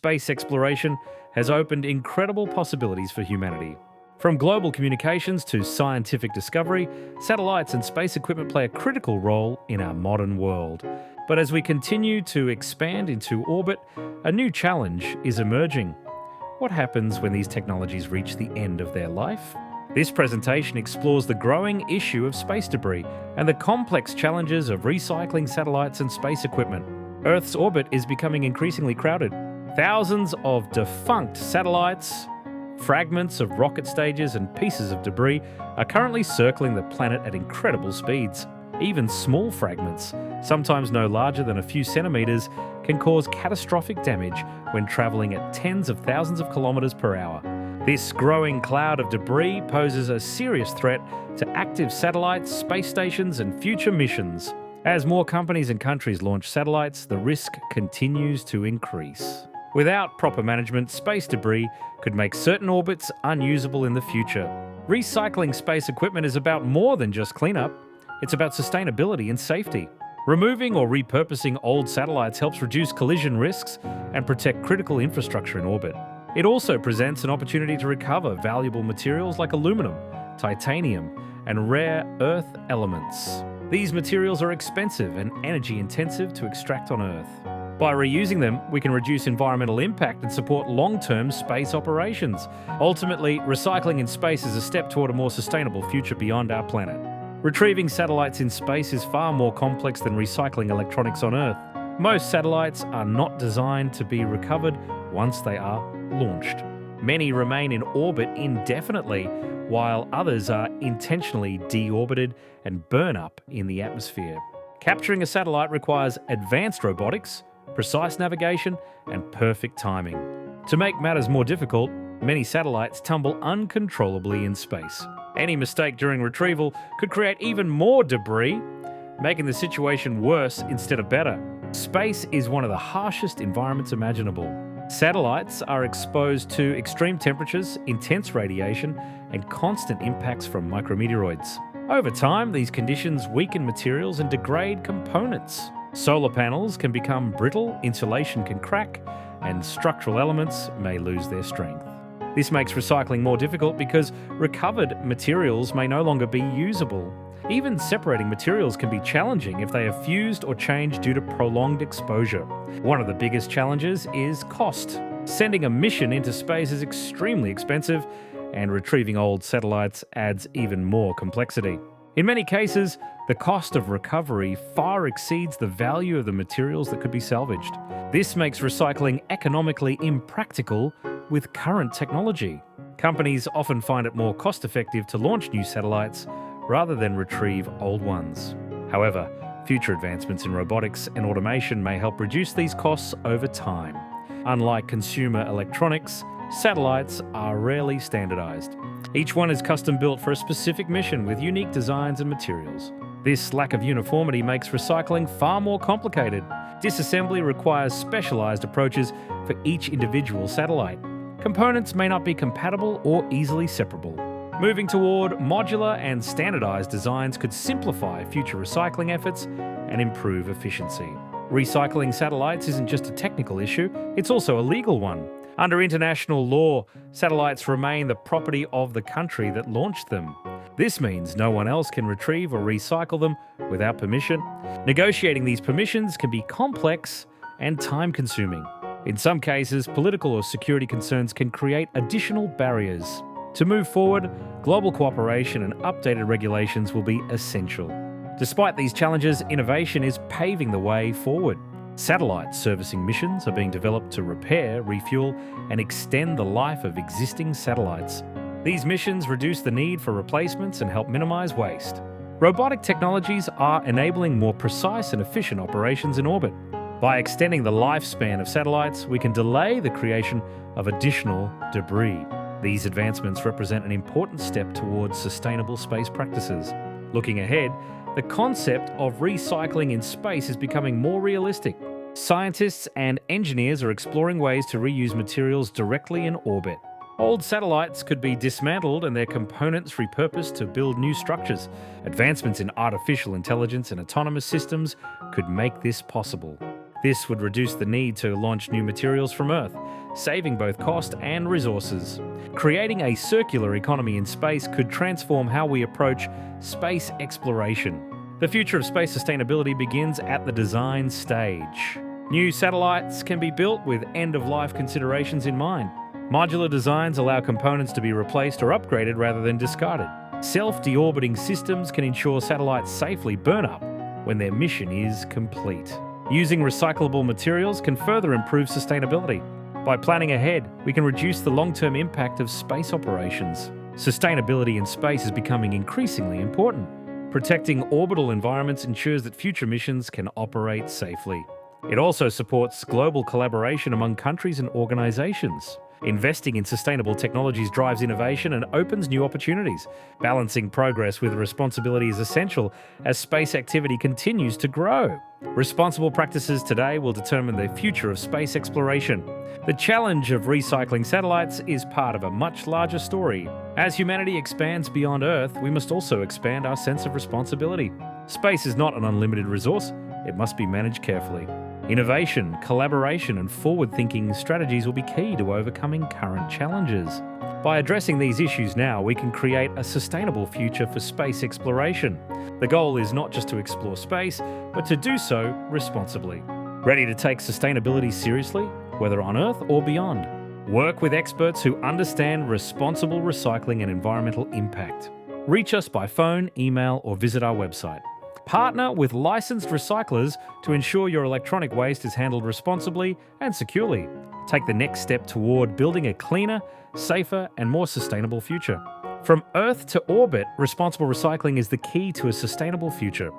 space exploration has opened incredible possibilities for humanity. From global communications to scientific discovery, satellites and space equipment play a critical role in our modern world. But as we continue to expand into orbit, a new challenge is emerging. What happens when these technologies reach the end of their life? This presentation explores the growing issue of space debris and the complex challenges of recycling satellites and space equipment. Earth's orbit is becoming increasingly crowded. Thousands of defunct satellites, fragments of rocket stages and pieces of debris are currently circling the planet at incredible speeds. Even small fragments, sometimes no larger than a few centimeters, can cause catastrophic damage when traveling at tens of thousands of kilometers per hour. This growing cloud of debris poses a serious threat to active satellites, space stations, and future missions. As more companies and countries launch satellites, the risk continues to increase. Without proper management, space debris could make certain orbits unusable in the future. Recycling space equipment is about more than just cleanup. It's about sustainability and safety. Removing or repurposing old satellites helps reduce collision risks and protect critical infrastructure in orbit. It also presents an opportunity to recover valuable materials like aluminum, titanium, and rare earth elements. These materials are expensive and energy-intensive to extract on Earth. By reusing them, we can reduce environmental impact and support long-term space operations. Ultimately, recycling in space is a step toward a more sustainable future beyond our planet. Retrieving satellites in space is far more complex than recycling electronics on Earth. Most satellites are not designed to be recovered once they are launched. Many remain in orbit indefinitely, while others are intentionally deorbited and burn up in the atmosphere. Capturing a satellite requires advanced robotics, precise navigation, and perfect timing. To make matters more difficult, many satellites tumble uncontrollably in space. Any mistake during retrieval could create even more debris, making the situation worse instead of better. Space is one of the harshest environments imaginable. Satellites are exposed to extreme temperatures, intense radiation, and constant impacts from micrometeoroids. Over time, these conditions weaken materials and degrade components. Solar panels can become brittle, insulation can crack, and structural elements may lose their strength. This makes recycling more difficult because recovered materials may no longer be usable. Even separating materials can be challenging if they are fused or changed due to prolonged exposure. One of the biggest challenges is cost. Sending a mission into space is extremely expensive, and retrieving old satellites adds even more complexity. In many cases, the cost of recovery far exceeds the value of the materials that could be salvaged. This makes recycling economically impractical with current technology. Companies often find it more cost-effective to launch new satellites rather than retrieve old ones. However, future advancements in robotics and automation may help reduce these costs over time. Unlike consumer electronics, satellites are rarely standardized. Each one is custom-built for a specific mission with unique designs and materials. This lack of uniformity makes recycling far more complicated. Disassembly requires specialized approaches for each individual satellite. Components may not be compatible or easily separable. Moving toward modular and standardized designs could simplify future recycling efforts and improve efficiency. Recycling satellites isn't just a technical issue, it's also a legal one. Under international law, satellites remain the property of the country that launched them. This means no one else can retrieve or recycle them without permission. Negotiating these permissions can be complex and time-consuming. In some cases, political or security concerns can create additional barriers. To move forward, global cooperation and updated regulations will be essential. Despite these challenges, innovation is paving the way forward. Satellites servicing missions are being developed to repair, refuel, and extend the life of existing satellites. These missions reduce the need for replacements and help minimize waste. Robotic technologies are enabling more precise and efficient operations in orbit. By extending the lifespan of satellites, we can delay the creation of additional debris. These advancements represent an important step towards sustainable space practices. Looking ahead, the concept of recycling in space is becoming more realistic. Scientists and engineers are exploring ways to reuse materials directly in orbit. Old satellites could be dismantled and their components repurposed to build new structures. Advancements in artificial intelligence and autonomous systems could make this possible. This would reduce the need to launch new materials from Earth, saving both cost and resources. Creating a circular economy in space could transform how we approach space exploration. The future of space sustainability begins at the design stage. New satellites can be built with end-of-life considerations in mind. Modular designs allow components to be replaced or upgraded rather than discarded. Self-deorbiting systems can ensure satellites safely burn up when their mission is complete. Using recyclable materials can further improve sustainability. By planning ahead, we can reduce the long-term impact of space operations. Sustainability in space is becoming increasingly important. Protecting orbital environments ensures that future missions can operate safely. It also supports global collaboration among countries and organizations. Investing in sustainable technologies drives innovation and opens new opportunities. Balancing progress with responsibility is essential as space activity continues to grow. Responsible practices today will determine the future of space exploration. The challenge of recycling satellites is part of a much larger story. As humanity expands beyond Earth, we must also expand our sense of responsibility. Space is not an unlimited resource. It must be managed carefully. Innovation, collaboration, and forward-thinking strategies will be key to overcoming current challenges. By addressing these issues now, we can create a sustainable future for space exploration. The goal is not just to explore space, but to do so responsibly. Ready to take sustainability seriously, whether on Earth or beyond? Work with experts who understand responsible recycling and environmental impact. Reach us by phone, email, or visit our website. Partner with licensed recyclers to ensure your electronic waste is handled responsibly and securely. Take the next step toward building a cleaner, safer, and more sustainable future. From Earth to orbit, responsible recycling is the key to a sustainable future.